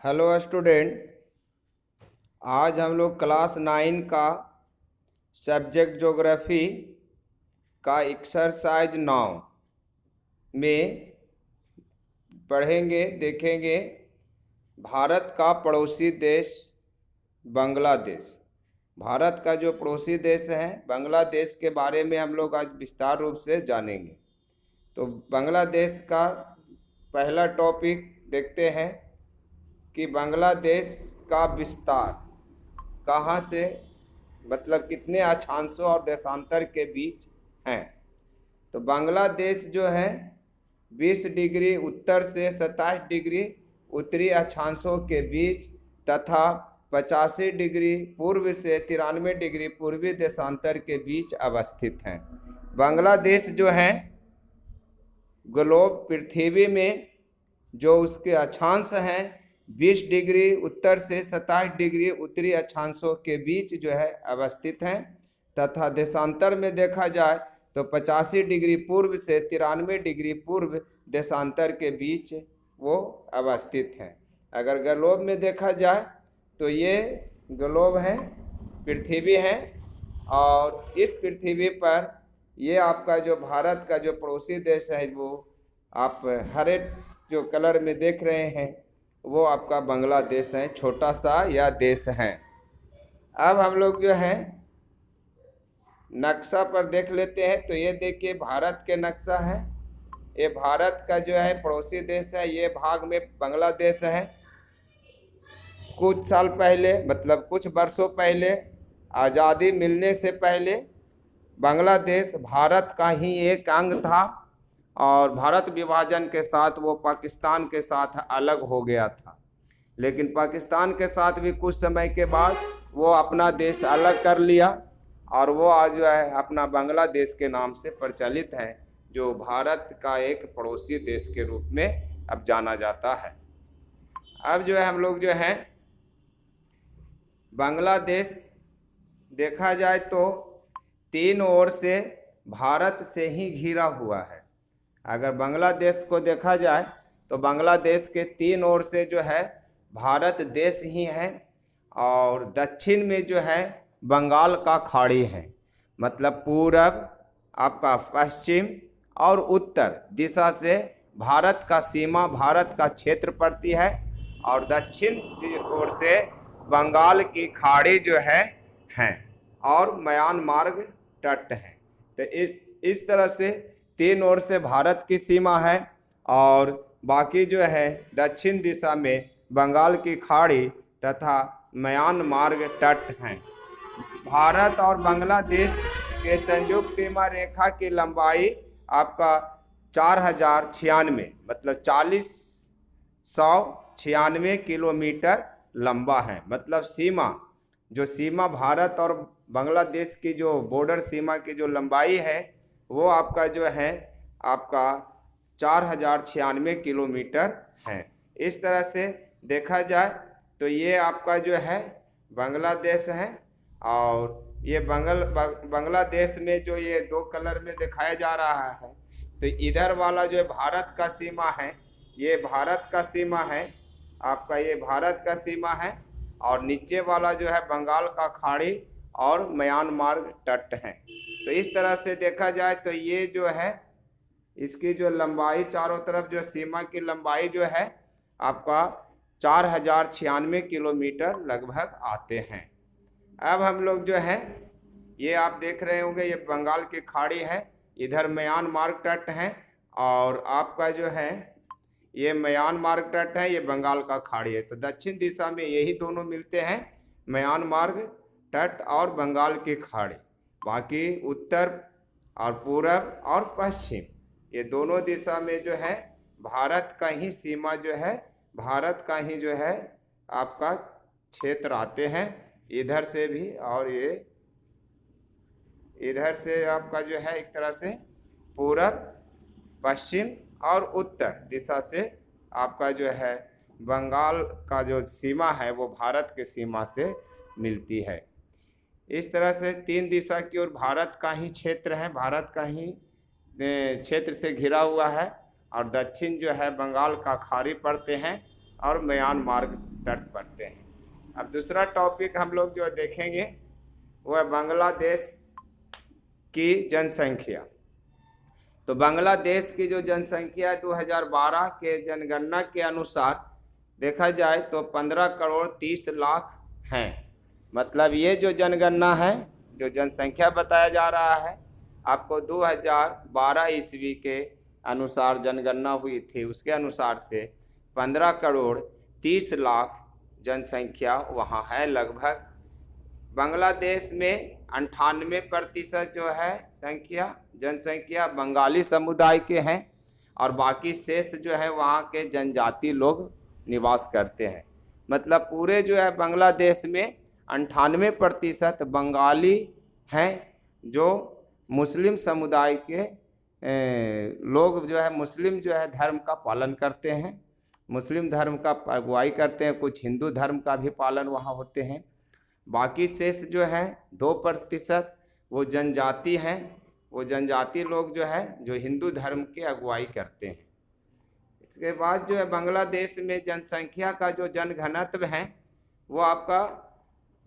Hello student. आज हम लोग क्लास 9 का सब्जेक्ट ज्योग्राफी का एक्सरसाइज 9 में पढ़ेंगे, देखेंगे भारत का पड़ोसी देश बांग्लादेश। भारत का जो पड़ोसी देश है बांग्लादेश के बारे में हम लोग आज विस्तार रूप से जानेंगे। तो बांग्लादेश का पहला टॉपिक देखते हैं कि बांग्लादेश का विस्तार कहाँ से, मतलब कितने अक्षांशों और देशांतर के बीच हैं। तो बांग्लादेश जो है 20 डिग्री उत्तर से 27 डिग्री उत्तरी अक्षांशों के बीच तथा 85 डिग्री पूर्व से 93 डिग्री पूर्वी देशांतर के बीच अवस्थित हैं। बांग्लादेश जो है ग्लोब पृथ्वी में जो उसके अक्षांश हैं 20 डिग्री उत्तर से 27 डिग्री उत्तरी अक्षांशों के बीच जो है अवस्थित हैं तथा देशांतर में देखा जाए तो 85 डिग्री पूर्व से 93 डिग्री पूर्व देशांतर के बीच वो अवस्थित हैं। अगर ग्लोब में देखा जाए तो ये ग्लोब है, पृथ्वी है, और इस पृथ्वी पर ये आपका जो भारत का जो पड़ोसी देश है वो आप हरे जो कलर में देख रहे हैं वो आपका बांग्लादेश है, छोटा सा यह देश है। अब हम लोग जो है नक्शा पर देख लेते हैं। तो ये देखिए भारत के नक्शा है, ये भारत का जो है पड़ोसी देश है, ये भाग में बांग्लादेश है। कुछ साल पहले मतलब कुछ वर्षों पहले आज़ादी मिलने से पहले बांग्लादेश भारत का ही एक अंग था और भारत विभाजन के साथ वो पाकिस्तान के साथ अलग हो गया था। लेकिन पाकिस्तान के साथ भी कुछ समय के बाद वो अपना देश अलग कर लिया और वो आज जो है अपना बांग्लादेश के नाम से प्रचलित है, जो भारत का एक पड़ोसी देश के रूप में अब जाना जाता है। अब जो है हम लोग जो है बांग्लादेश देखा जाए तो 3 ओर से भारत से ही घिरा हुआ है। अगर बांग्लादेश को देखा जाए तो बांग्लादेश के 3 ओर से जो है भारत देश ही है और दक्षिण में जो है बंगाल का खाड़ी है, मतलब पूरब, आपका पश्चिम और उत्तर दिशा से भारत का सीमा, भारत का क्षेत्र पड़ती है और दक्षिण ओर से बंगाल की खाड़ी जो है और म्यांमार तट है। तो इस तरह से 3 ओर से भारत की सीमा है और बाकी जो है दक्षिण दिशा में बंगाल की खाड़ी तथा म्यांमार तट हैं। भारत और बांग्लादेश के संयुक्त सीमा रेखा की लंबाई आपका 4096 मतलब 4096 किलोमीटर लंबा है। मतलब सीमा भारत और बांग्लादेश की जो बॉर्डर सीमा की जो लंबाई है वो आपका जो है आपका 4096 किलोमीटर है। इस तरह से देखा जाए तो ये आपका जो है बांग्लादेश है और ये बांग्लादेश में जो ये 2 कलर में दिखाया जा रहा है तो इधर वाला जो भारत का सीमा है ये भारत का सीमा है, आपका ये भारत का सीमा है और नीचे वाला जो है बंगाल का खाड़ी और म्यांमार तट है। तो इस तरह से देखा जाए तो ये जो है इसकी जो लंबाई चारों तरफ जो सीमा की लंबाई जो है आपका 4096 किलोमीटर लगभग आते हैं। अब हम लोग जो है ये आप देख रहे होंगे ये बंगाल की खाड़ी है, इधर म्यांमार तट है और आपका जो है ये म्यांमार तट है, ये बंगाल का खाड़ी है। तो दक्षिण दिशा में यही दोनों मिलते हैं, म्यांमार तट और बंगाल की खाड़ी। बाकी उत्तर और पूरब और पश्चिम ये दोनों दिशा में जो है भारत का ही सीमा जो है, भारत का ही जो है आपका क्षेत्र आते हैं। इधर से भी और ये इधर से आपका जो है एक तरह से पूरब, पश्चिम और उत्तर दिशा से आपका जो है बंगाल का जो सीमा है वो भारत के सीमा से मिलती है। इस तरह से 3 दिशा की ओर भारत का ही क्षेत्र है, भारत का ही क्षेत्र से घिरा हुआ है और दक्षिण जो है बंगाल का खाड़ी पड़ते हैं और म्यांमार तट पड़ते हैं। अब दूसरा टॉपिक हम लोग जो देखेंगे वो है बांग्लादेश की जनसंख्या। तो बांग्लादेश की जो जनसंख्या 2012 के जनगणना के अनुसार देखा जाए तो 15 करोड़ 30 लाख हैं। मतलब ये जो जनगणना है, जो जनसंख्या बताया जा रहा है, आपको 2012 ईस्वी के अनुसार जनगणना हुई थी, उसके अनुसार से 15 करोड़ 30 लाख जनसंख्या वहाँ है लगभग। बांग्लादेश में 98% जो है जनसंख्या बंगाली समुदाय के हैं और बाकी शेष जो है वहाँ के जनजाति लोग निवास करते हैं। मतलब पूरे जो है बांग्लादेश में 98% बंगाली हैं जो मुस्लिम समुदाय के लोग जो है मुस्लिम जो है धर्म का पालन करते हैं, मुस्लिम धर्म का अगुवाई करते हैं। कुछ हिंदू धर्म का भी पालन वहाँ होते हैं। बाकी शेष जो है 2% वो जनजाति हैं, वो जनजाति लोग जो है जो हिंदू धर्म की अगुवाई करते हैं। इसके बाद जो है बांग्लादेश में जनसंख्या का जो जनघनत्व है वो आपका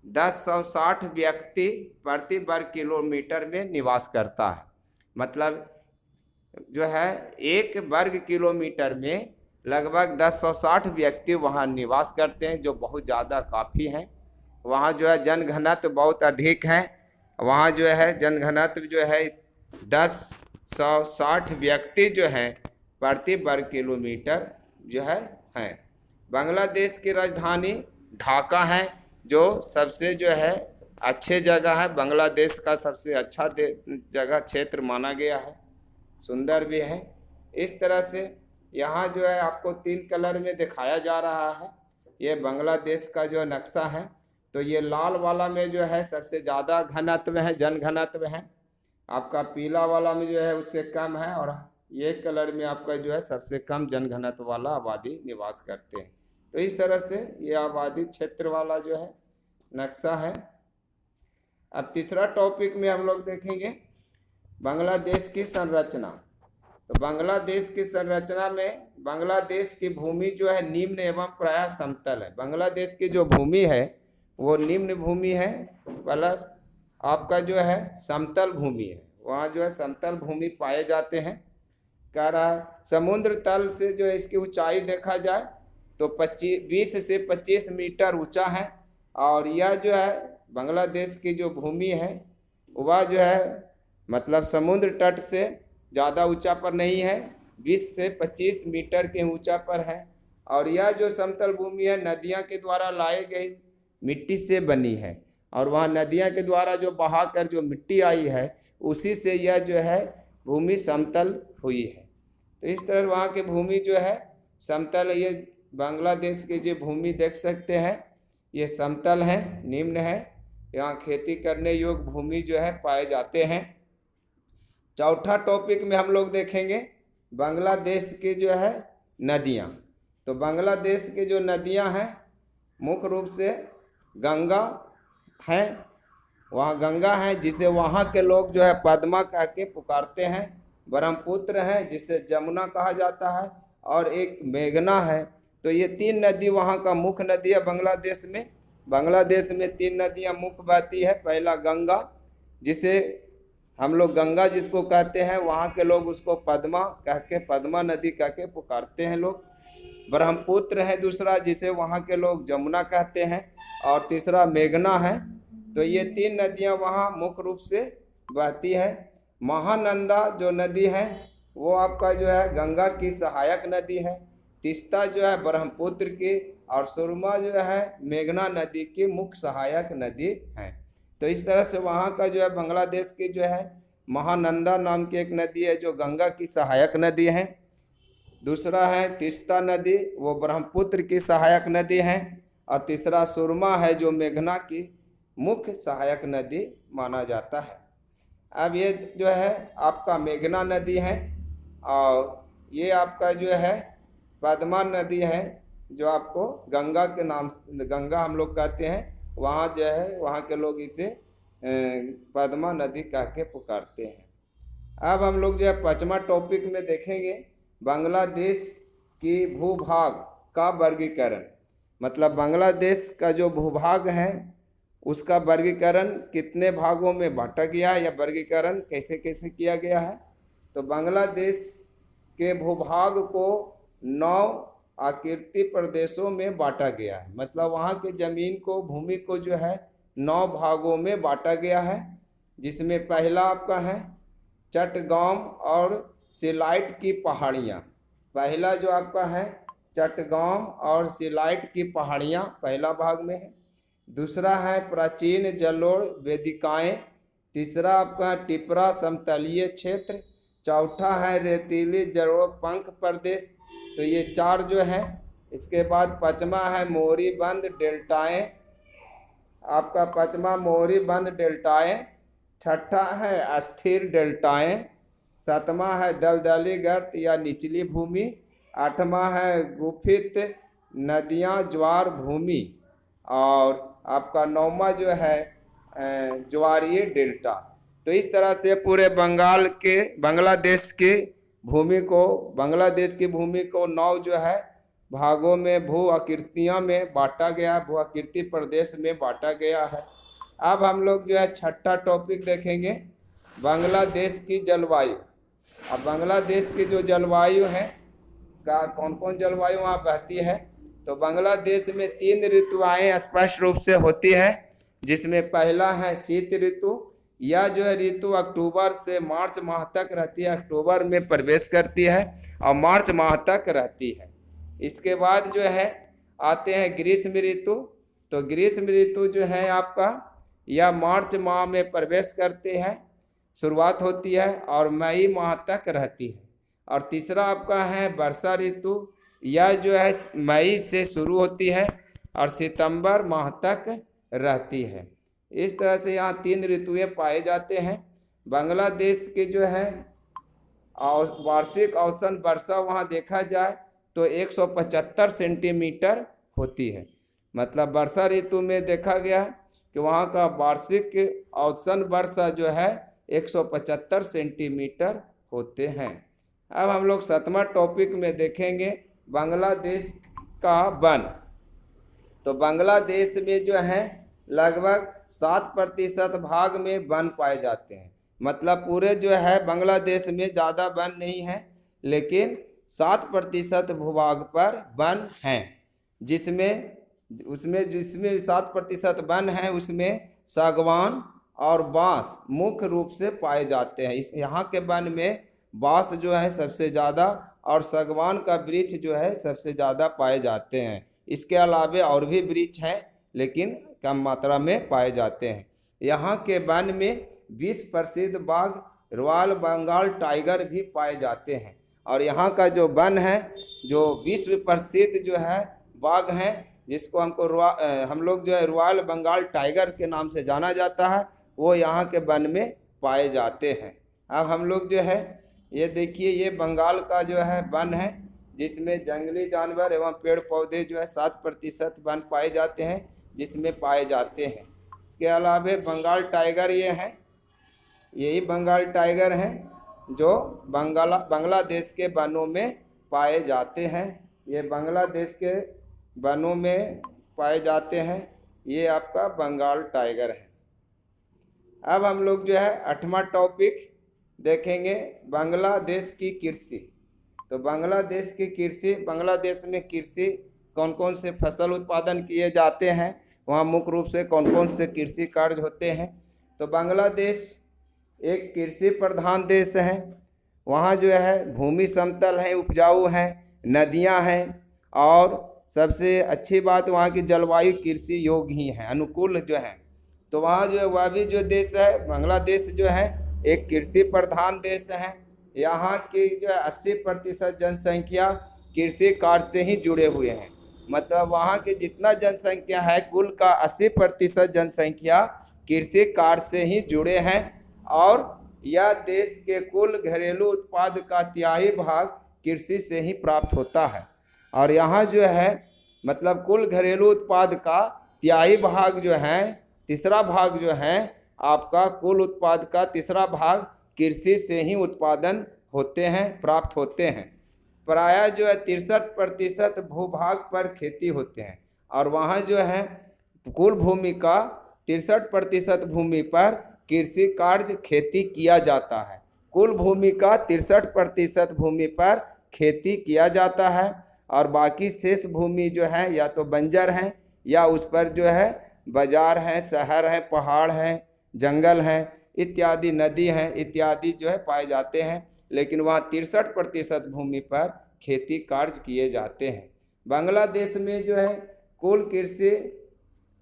1060 व्यक्ति प्रति वर्ग किलोमीटर में निवास करता है। मतलब जो है 1 वर्ग किलोमीटर में लगभग 1060 व्यक्ति वहाँ निवास करते हैं, जो बहुत ज़्यादा काफ़ी हैं। वहाँ जो है जनघनत्व बहुत अधिक है। वहाँ जो है जनघनत्व जो है 1060 व्यक्ति जो हैं प्रति वर्ग किलोमीटर जो है हैं। बांग्लादेश की राजधानी ढाका है, जो सबसे जो है अच्छे जगह है। बांग्लादेश का सबसे अच्छा जगह क्षेत्र माना गया है, सुंदर भी है। इस तरह से यहाँ जो है आपको 3 कलर में दिखाया जा रहा है। ये बांग्लादेश का जो नक्शा है, तो ये लाल वाला में जो है सबसे ज़्यादा घनत्व है, जनघनत्व है। आपका पीला वाला में जो है उससे कम है, और ये कलर में आपका जो है सबसे कम जनघनत्व वाला आबादी निवास करते हैं। तो इस तरह से ये आबादी क्षेत्र वाला जो है नक्शा है। अब तीसरा टॉपिक में हम लोग देखेंगे बांग्लादेश की संरचना। तो बांग्लादेश की संरचना में बांग्लादेश की भूमि जो है निम्न एवं प्रायः समतल है। बांग्लादेश की जो भूमि है वो निम्न भूमि है, प्लस आपका जो है समतल भूमि है। वहाँ जो है समतल भूमि पाए जाते हैं। कह रहा है समुद्र तल से जो है इसकी ऊंचाई देखा जाए तो 20 से 25 मीटर ऊंचा है। और यह जो है बांग्लादेश की जो भूमि है वह जो है मतलब समुद्र तट से ज़्यादा ऊंचा पर नहीं है, 20 से 25 मीटर के ऊंचा पर है। और यह जो समतल भूमि है नदियाँ के द्वारा लाई गई मिट्टी से बनी है, और वहाँ नदियाँ के द्वारा जो बहाकर जो मिट्टी आई है उसी से यह जो है भूमि समतल हुई है। तो इस तरह वहाँ की भूमि जो है समतल है। ये बांग्लादेश की जो भूमि देख सकते हैं ये समतल है, निम्न है। यहाँ खेती करने योग्य भूमि जो है पाए जाते हैं। चौथा टॉपिक में हम लोग देखेंगे बांग्लादेश की जो है नदियाँ। तो बांग्लादेश की जो नदियाँ हैं मुख्य रूप से गंगा है, वहाँ गंगा है जिसे वहाँ के लोग जो है पद्मा कह के पुकारते हैं। ब्रह्मपुत्र है जिसे जमुना कहा जाता है, और एक मेघना है। तो ये 3 नदी वहाँ का मुख्य नदी है बांग्लादेश में। बांग्लादेश में 3 नदियाँ मुख्य बहती है। पहला गंगा, जिसे हम लोग गंगा जिसको कहते हैं, वहाँ के लोग उसको पद्मा कह के पद्मा नदी कह के पुकारते हैं लोग। ब्रह्मपुत्र है दूसरा, जिसे वहाँ के लोग जमुना कहते हैं, और तीसरा मेघना है। तो ये 3 नदियाँ वहाँ मुख्य रूप से बहती है। महानंदा जो नदी है वो आपका जो है गंगा की सहायक नदी है। तीस्ता जो है ब्रह्मपुत्र की, और सुरमा जो है मेघना नदी की मुख्य सहायक नदी है। तो इस तरह से वहाँ का जो है बांग्लादेश की जो है महानंदा नाम की एक नदी है जो गंगा की सहायक नदी है। दूसरा है तीस्ता नदी, वो ब्रह्मपुत्र की सहायक नदी है। और तीसरा सुरमा है जो मेघना की मुख्य सहायक नदी माना जाता है। अब ये जो है आपका मेघना नदी है, और ये आपका जो है पद्मा नदी है, जो आपको गंगा के नाम गंगा हम लोग कहते हैं। वहाँ जो है वहाँ के लोग इसे पद्मा नदी कह के पुकारते हैं। अब हम लोग जो है 5वां टॉपिक में देखेंगे बांग्लादेश की भूभाग का वर्गीकरण, मतलब बांग्लादेश का जो भूभाग है उसका वर्गीकरण कितने भागों में बांटा गया है या वर्गीकरण कैसे कैसे किया गया है। तो बांग्लादेश के भूभाग को 9 आकृति प्रदेशों में बांटा गया है, मतलब वहाँ के जमीन को, भूमि को जो है 9 भागों में बांटा गया है, जिसमें पहला आपका है चटगांव और सिलाइट की पहाड़ियाँ। पहला जो आपका है चटगांव और सिलाइट की पहाड़ियाँ पहला भाग में है। दूसरा है प्राचीन जलोढ़ वेदिकाएं। तीसरा आपका टिपरा समतलीय क्षेत्र। चौथा है रेतीली जलोढ़ पंख प्रदेश। तो ये 4 जो है। इसके बाद पाँचवा है मोहरीबंद डेल्टाएं, आपका पाँचवा मोहरीबंद डेल्टाएं। छठा है अस्थिर डेल्टाएं। सातवां है दलदली गर्त या निचली भूमि। आठवां है गुफित नदियां ज्वार भूमि। और आपका 9वां जो है ज्वारीय डेल्टा। तो इस तरह से पूरे बांग्लादेश की भूमि को 9 जो है भागों में भू आकृतियों में बांटा गया, भू आकृति प्रदेश में बांटा गया है। अब हम लोग जो है छठा टॉपिक देखेंगे, बांग्लादेश की जलवायु। अब बांग्लादेश की जो जलवायु है का कौन कौन जलवायु वहाँ बहती है। तो बांग्लादेश में 3 ऋतुएं स्पष्ट रूप से होती है, जिसमें पहला है शीत ऋतु। यह जो है ऋतु अक्टूबर से मार्च माह तक रहती है, अक्टूबर में प्रवेश करती है और मार्च माह तक रहती है। इसके बाद जो है आते हैं ग्रीष्म ऋतु। तो ग्रीष्म ऋतु जो है आपका यह मार्च माह में प्रवेश करते हैं, शुरुआत होती है और मई माह तक रहती है। और तीसरा आपका है वर्षा ऋतु। यह जो है मई से शुरू होती है और सितंबर माह तक रहती है। इस तरह से यहाँ 3 ऋतुएं पाए जाते हैं। बांग्लादेश के जो है वार्षिक औसत वर्षा वहाँ देखा जाए तो 175 सेंटीमीटर होती है। मतलब वर्षा ऋतु में देखा गया कि वहाँ का वार्षिक औसत वर्षा जो है 175 सेंटीमीटर होते हैं। अब हम लोग 7वां टॉपिक में देखेंगे बांग्लादेश का वन। तो बांग्लादेश में जो है लगभग 7% भाग में वन पाए जाते हैं। मतलब पूरे जो है बांग्लादेश में ज़्यादा वन नहीं है, लेकिन 7% भूभाग पर वन हैं, जिसमें 7% वन है उसमें सागवान और बांस मुख्य रूप से पाए जाते हैं। यहाँ के वन में बांस जो है सबसे ज़्यादा और सागवान का वृक्ष जो है सबसे ज़्यादा पाए जाते हैं। इसके अलावे और भी वृक्ष हैं, लेकिन कम मात्रा में पाए जाते हैं। यहाँ के वन में 20 प्रसिद्ध बाघ रॉयल बंगाल टाइगर भी पाए जाते हैं। और यहाँ का जो वन है, जो विश्व प्रसिद्ध जो है बाघ हैं, जिसको हम लोग जो है रॉयल बंगाल टाइगर के नाम से जाना जाता है, वो यहाँ के वन में पाए जाते हैं। अब हम लोग जो है ये देखिए, ये बंगाल का जो है वन है, जिसमें जंगली जानवर एवं पेड़ पौधे जो है 7% वन पाए जाते हैं, जिसमें पाए जाते हैं। इसके अलावा बंगाल टाइगर ये हैं, यही बंगाल टाइगर हैं जो बांग्लादेश के वनों में पाए जाते हैं। ये बांग्लादेश के वनों में पाए जाते हैं, ये आपका बंगाल टाइगर है। अब हम लोग जो है 8वां टॉपिक देखेंगे बांग्लादेश की कृषि। तो बांग्लादेश में कृषि कौन कौन से फसल उत्पादन किए जाते हैं, वहाँ मुख्य रूप से कौन कौन से कृषि कार्य होते हैं। तो बांग्लादेश एक कृषि प्रधान देश है। वहाँ जो है भूमि समतल है, उपजाऊ है, नदियाँ हैं और सबसे अच्छी बात वहाँ की जलवायु कृषि योग्य ही है, अनुकूल जो है। तो वहाँ जो है वह भी जो देश है बांग्लादेश जो है एक कृषि प्रधान देश है। यहाँ की जो है 80% जनसंख्या कृषि कार्य से ही जुड़े हुए हैं। मतलब वहाँ की जितना जनसंख्या है कुल का 80% जनसंख्या कृषि कार्य से ही जुड़े हैं। और यह देश के कुल घरेलू उत्पाद का 1/3 भाग कृषि से ही प्राप्त होता है। और यहाँ जो है मतलब कुल घरेलू उत्पाद का 1/3 भाग जो है, तीसरा भाग जो है आपका कुल उत्पाद का तीसरा भाग कृषि से ही उत्पादन होते हैं, प्राप्त होते हैं। प्रायः जो है 63% भूभाग पर खेती होते हैं, और वहाँ जो है कुल भूमि का 63% भूमि पर कृषि कार्य खेती किया जाता है। कुल भूमि का 63% भूमि पर खेती किया जाता है, और बाकी शेष भूमि जो है या तो बंजर है, या उस पर जो है बाजार है, शहर है, पहाड़ है, जंगल है इत्यादि, नदी है इत्यादि जो है पाए जाते हैं। लेकिन वहाँ 63% भूमि पर खेती कार्य किए जाते हैं। बांग्लादेश में जो है कुल कृषि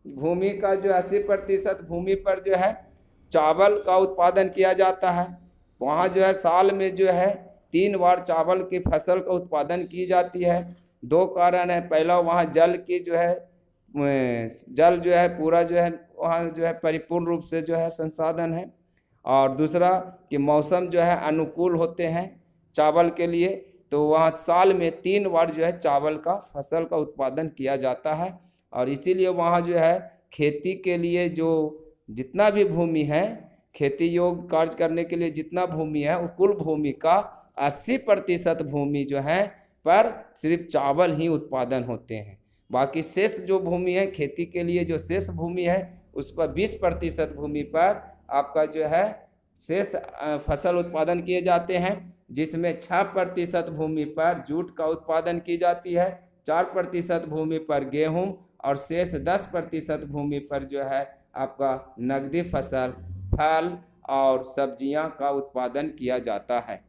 भूमि का जो 80% भूमि पर जो है चावल का उत्पादन किया जाता है। वहाँ जो है साल में जो है 3 बार चावल की फसल का उत्पादन की जाती है। 2 कारण है, पहला वहाँ जल की जो है जल जो है पूरा जो है वहाँ जो है परिपूर्ण रूप से जो है संसाधन है, और दूसरा कि मौसम जो है अनुकूल होते हैं चावल के लिए, तो वहाँ साल में 3 बार जो है चावल का फसल का उत्पादन किया जाता है। और इसीलिए वहाँ जो है खेती के लिए जो जितना भी भूमि है, खेती योग्य कार्य करने के लिए जितना भूमि है, वो कुल भूमि का 80% भूमि जो है पर सिर्फ चावल ही उत्पादन होते हैं। बाकी शेष जो भूमि है खेती के लिए, जो शेष भूमि है उस पर 20% भूमि पर आपका जो है शेष फसल उत्पादन किए जाते हैं, जिसमें 6% भूमि पर जूट का उत्पादन की जाती है, 4% भूमि पर गेहूं, और शेष 10% भूमि पर जो है आपका नकदी फसल, फल और सब्जियां का उत्पादन किया जाता है।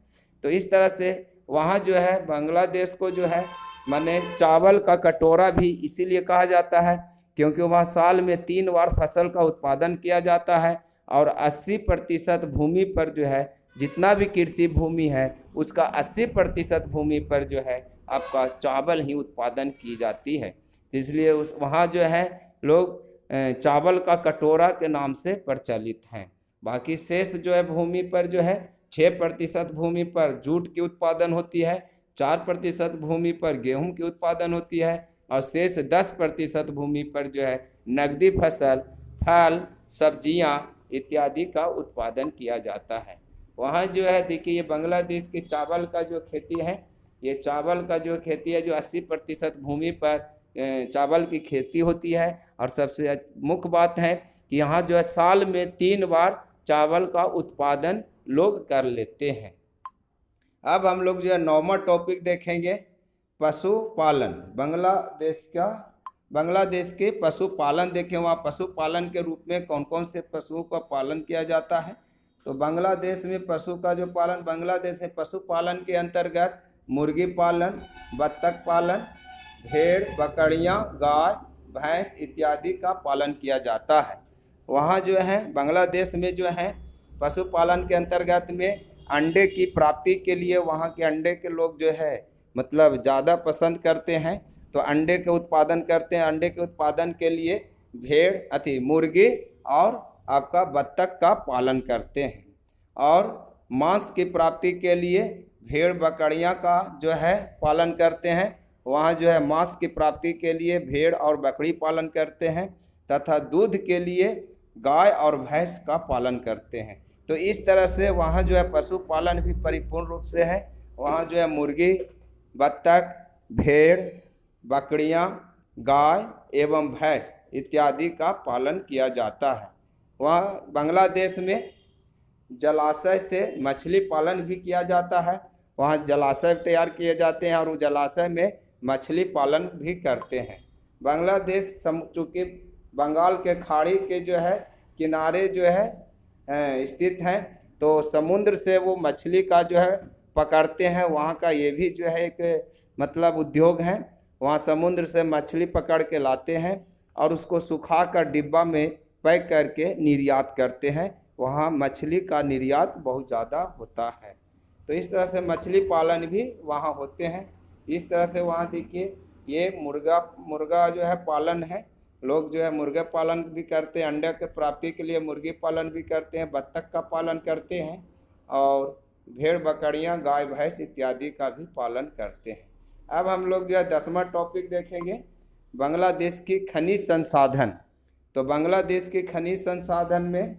तो इस तरह से वहाँ जो है बांग्लादेश को जो है माने चावल का कटोरा भी इसीलिए कहा जाता है, क्योंकि वहाँ साल में 3 बार फसल का उत्पादन किया जाता है, और 80% भूमि पर जो है जितना भी कृषि भूमि है उसका 80% भूमि पर जो है आपका चावल ही उत्पादन की जाती है। इसलिए उस वहाँ जो है लोग चावल का कटोरा के नाम से प्रचलित हैं। बाकी शेष जो है भूमि पर जो है 6% भूमि पर जूट की उत्पादन होती है, 4% भूमि पर गेहूं की उत्पादन होती है, और शेष 10% भूमि पर जो है नकदी फसल, फल, सब्जियां इत्यादि का उत्पादन किया जाता है। वहाँ जो है देखिए ये बांग्लादेश के चावल का जो खेती है, ये चावल का जो खेती है जो 80% भूमि पर चावल की खेती होती है। और सबसे मुख्य बात है कि यहाँ जो है साल में 3 बार चावल का उत्पादन लोग कर लेते हैं। अब हम लोग जो है 9वां टॉपिक देखेंगे, पशुपालन। बांग्लादेश के पशुपालन देखें, वहाँ पशुपालन के रूप में कौन कौन से पशुओं का पालन किया जाता है। तो बांग्लादेश में पशु का जो पालन, बांग्लादेश में पशुपालन के अंतर्गत मुर्गी पालन, बत्तख पालन, भेड़, बकरियां, गाय, भैंस इत्यादि का पालन किया जाता है। वहाँ जो है बांग्लादेश में जो है पशुपालन के अंतर्गत में अंडे की प्राप्ति के लिए वहाँ के अंडे के लोग जो है मतलब ज़्यादा पसंद करते हैं, तो अंडे के उत्पादन करते हैं। अंडे के उत्पादन के लिए मुर्गी और आपका बत्तख का पालन करते हैं, और मांस की प्राप्ति के लिए भेड़ बकरियां का जो है पालन करते हैं। वहाँ जो है मांस की प्राप्ति के लिए भेड़ और बकरी पालन करते हैं, तथा दूध के लिए गाय और भैंस का पालन करते हैं। तो इस तरह से वहाँ जो है पशुपालन भी परिपूर्ण रूप से है। वहाँ जो है मुर्गी, बत्तख, भेड़, बकरियां, गाय एवं भैंस इत्यादि का पालन किया जाता है। वहाँ बांग्लादेश में जलाशय से मछली पालन भी किया जाता है। वहाँ जलाशय तैयार किए जाते हैं और उस जलाशय में मछली पालन भी करते हैं। बांग्लादेश चूँकि बंगाल के खाड़ी के जो है किनारे जो है स्थित हैं, तो समुद्र से वो मछली का जो है पकड़ते हैं। वहाँ का ये भी जो है एक मतलब उद्योग है। वहाँ समुद्र से मछली पकड़ के लाते हैं और उसको सुखा कर डिब्बा में पैक करके निर्यात करते हैं। वहाँ मछली का निर्यात बहुत ज़्यादा होता है। तो इस तरह से मछली पालन भी वहाँ होते हैं। इस तरह से वहाँ देखिए ये मुर्गा जो है पालन है। लोग जो है मुर्गे पालन भी करते हैं, अंडे के प्राप्ति के लिए मुर्गी पालन भी करते हैं, बत्तख का पालन करते हैं, और भेड़ बकरियां, गाय भैंस इत्यादि का भी पालन करते हैं। अब हम लोग जो है 10वां टॉपिक देखेंगे, बांग्लादेश की खनिज संसाधन। तो बांग्लादेश के खनिज संसाधन में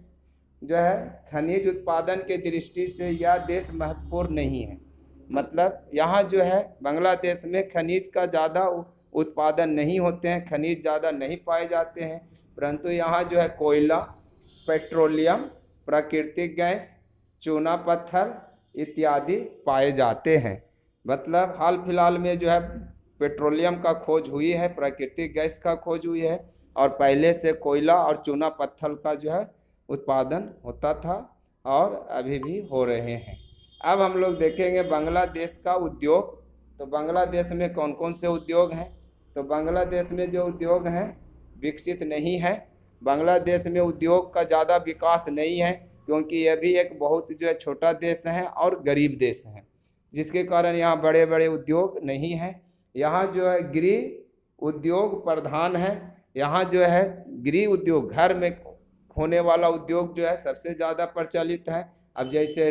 जो है खनिज उत्पादन के दृष्टि से यह देश महत्वपूर्ण नहीं है। मतलब यहाँ जो है बांग्लादेश में खनिज का ज़्यादा उत्पादन नहीं होते हैं, खनिज ज़्यादा नहीं पाए जाते हैं, परंतु यहाँ जो है कोयला, पेट्रोलियम, प्राकृतिक गैस, चूना पत्थर इत्यादि पाए जाते हैं। मतलब हाल फिलहाल में जो है पेट्रोलियम का खोज हुई है, प्राकृतिक गैस का खोज हुई है, और पहले से कोयला और चूना पत्थर का जो है उत्पादन होता था और अभी भी हो रहे हैं। अब हम लोग देखेंगे बांग्लादेश का उद्योग। तो बांग्लादेश में कौन कौन से उद्योग हैं? तो बांग्लादेश में जो उद्योग हैं विकसित नहीं है। बांग्लादेश में उद्योग का ज़्यादा विकास नहीं है, क्योंकि यह भी एक बहुत जो है छोटा देश है और गरीब देश है, जिसके कारण यहाँ बड़े बड़े उद्योग नहीं हैं। यहाँ जो है गृह उद्योग प्रधान है। यहाँ जो है गृह उद्योग, घर में होने वाला उद्योग जो है सबसे ज़्यादा प्रचलित है। अब जैसे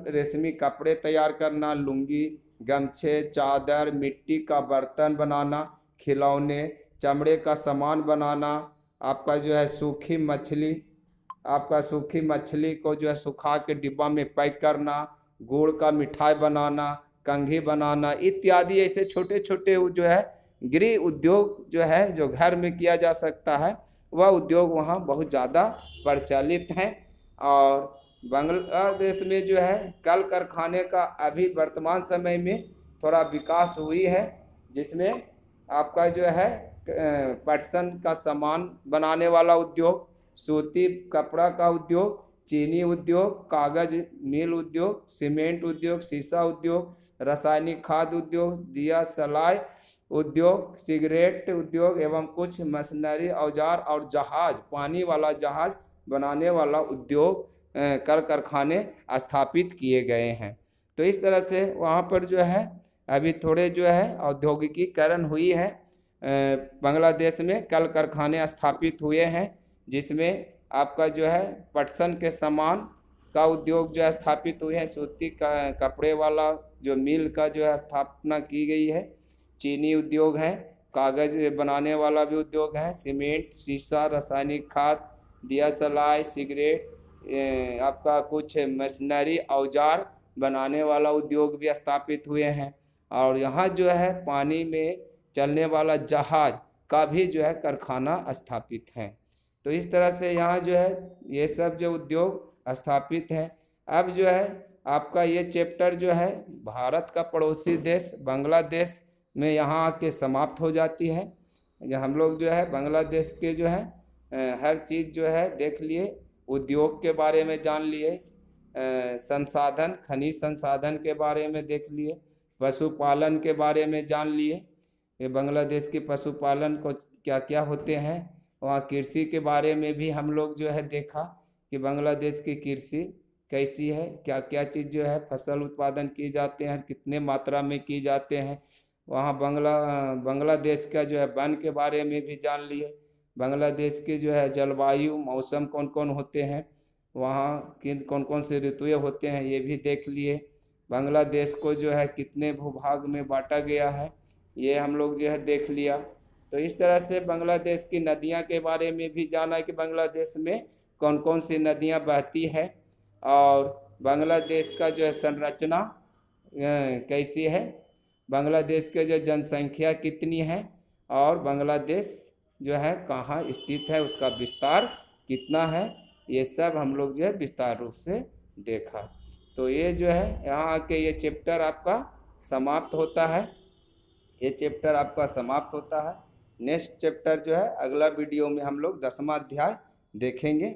रेशमी कपड़े तैयार करना, लुंगी, गमछे, चादर, मिट्टी का बर्तन बनाना, खिलौने, चमड़े का सामान बनाना, आपका जो है सूखी मछली को जो है सुखा के डिब्बा में पैक करना, गुड़ का मिठाई बनाना, कंघी बनाना इत्यादि ऐसे छोटे छोटे जो है गृह उद्योग जो है जो घर में किया जा सकता है, वह उद्योग वहाँ बहुत ज़्यादा प्रचलित हैं। और बांग्लादेश में जो है कल कारखाने का अभी वर्तमान समय में थोड़ा विकास हुई है, जिसमें आपका जो है पटसन का सामान बनाने वाला उद्योग, सूती कपड़ा का उद्योग, चीनी उद्योग, कागज मिल उद्योग, सीमेंट उद्योग, शीशा उद्योग, रासायनिक खाद उद्योग, दिया सलाई उद्योग, सिगरेट उद्योग एवं कुछ मशीनरी औजार और जहाज, पानी वाला जहाज बनाने वाला उद्योग कल कारखाने स्थापित किए गए हैं। तो इस तरह से वहाँ पर जो है अभी थोड़े जो है औद्योगिकीकरण हुई है। बांग्लादेश में कल कारखाने स्थापित हुए हैं, जिसमें आपका जो है पटसन के सामान का उद्योग जो है स्थापित हुए हैं, सूती का कपड़े वाला जो मिल का जो है स्थापना की गई है, चीनी उद्योग है, कागज बनाने वाला भी उद्योग है, सीमेंट, शीशा, रासायनिक खाद, दिया सलाई, सिगरेट, आपका कुछ मशीनरी औजार बनाने वाला उद्योग भी स्थापित हुए हैं। और यहाँ जो है पानी में चलने वाला जहाज का भी जो है कारखाना स्थापित है। तो इस तरह से यहाँ जो है ये सब जो उद्योग स्थापित है। अब जो है आपका ये चैप्टर जो है भारत का पड़ोसी देश बांग्लादेश में यहाँ आके समाप्त हो जाती है। हम लोग जो है बांग्लादेश के जो है हर चीज़ जो है देख लिए, उद्योग के बारे में जान लिए, संसाधन खनिज संसाधन के बारे में देख लिए, पशुपालन के बारे में जान लिए, ये बांग्लादेश के पशुपालन को क्या क्या होते हैं, वहाँ कृषि के बारे में भी हम लोग जो है देखा कि बांग्लादेश की कृषि कैसी है, क्या क्या चीज़ जो है फसल उत्पादन किए जाते हैं, कितने मात्रा में किए जाते हैं। वहाँ बांग्लादेश का जो है वन के बारे में भी जान लिए, बांग्लादेश के जो है जलवायु मौसम कौन कौन होते हैं, वहाँ किन कौन कौन से ऋतुएँ होते हैं ये भी देख लिए। बांग्लादेश को जो है कितने भूभाग में बांटा गया है ये हम लोग जो है देख लिया। तो इस तरह से बांग्लादेश की नदियाँ के बारे में भी जाना कि बांग्लादेश में कौन कौन सी नदियाँ बहती है, और बांग्लादेश का जो है संरचना कैसी है, बांग्लादेश के जो जनसंख्या कितनी है, और बांग्लादेश जो है कहाँ स्थित है, उसका विस्तार कितना है, ये सब हम लोग जो है विस्तार रूप से देखा। तो ये जो है यहाँ आके ये चैप्टर आपका समाप्त होता है, ये चैप्टर आपका समाप्त होता है। नेक्स्ट चैप्टर जो है अगला वीडियो में हम लोग 10वां अध्याय देखेंगे।